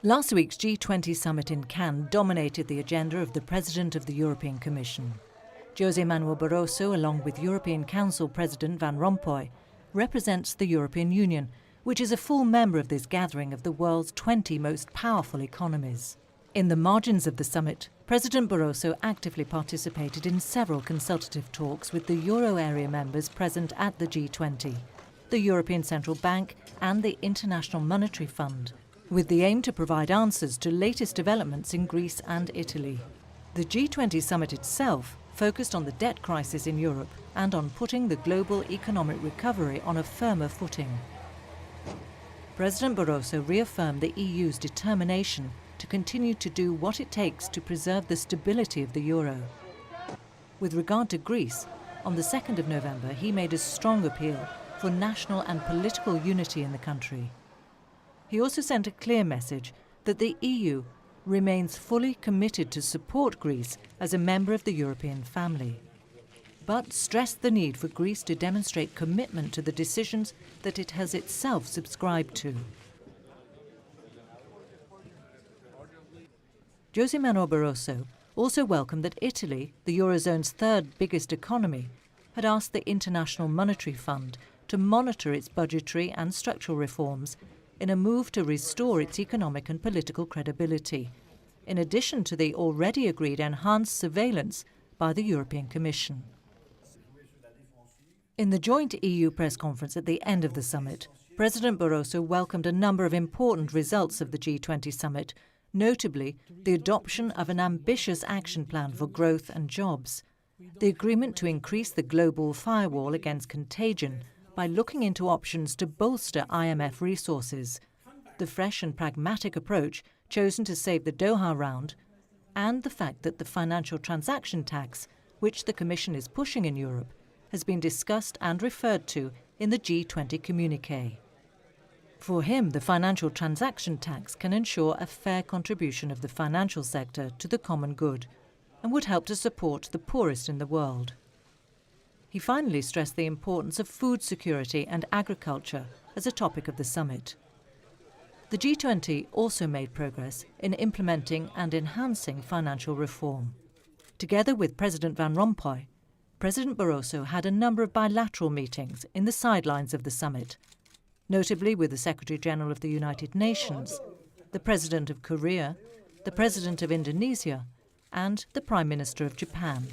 Last week's G20 summit in Cannes dominated the agenda of the President of the European Commission. José Manuel Barroso, along with European Council President Van Rompuy, represents the European Union, which is a full member of this gathering of the world's 20 most powerful economies. In the margins of the summit, President Barroso actively participated in several consultative talks with the euro area members present at the G20, the European Central Bank and the International Monetary Fund, with the aim to provide answers to latest developments in Greece and Italy. The G20 summit itself focused on the debt crisis in Europe and on putting the global economic recovery on a firmer footing. President Barroso reaffirmed the EU's determination to continue to do what it takes to preserve the stability of the euro. With regard to Greece, on the 2nd of November he made a strong appeal for national and political unity in the country. He also sent a clear message that the EU remains fully committed to support Greece as a member of the European family, but stressed the need for Greece to demonstrate commitment to the decisions that it has itself subscribed to. José Manuel Barroso also welcomed that Italy, the Eurozone's third biggest economy, had asked the International Monetary Fund to monitor its budgetary and structural reforms in a move to restore its economic and political credibility, in addition to the already agreed enhanced surveillance by the European Commission. In the joint EU press conference at the end of the summit, President Barroso welcomed a number of important results of the G20 summit, notably the adoption of an ambitious action plan for growth and jobs, the agreement to increase the global firewall against contagion by looking into options to bolster IMF resources, the fresh and pragmatic approach chosen to save the Doha round, and the fact that the financial transaction tax, which the Commission is pushing in Europe, has been discussed and referred to in the G20 communiqué. For him, the financial transaction tax can ensure a fair contribution of the financial sector to the common good and would help to support the poorest in the world. He finally stressed the importance of food security and agriculture as a topic of the summit. The G20 also made progress in implementing and enhancing financial reform. Together with President Van Rompuy, President Barroso had a number of bilateral meetings in the sidelines of the summit, notably with the Secretary-General of the United Nations, the President of Korea, the President of Indonesia, and the Prime Minister of Japan.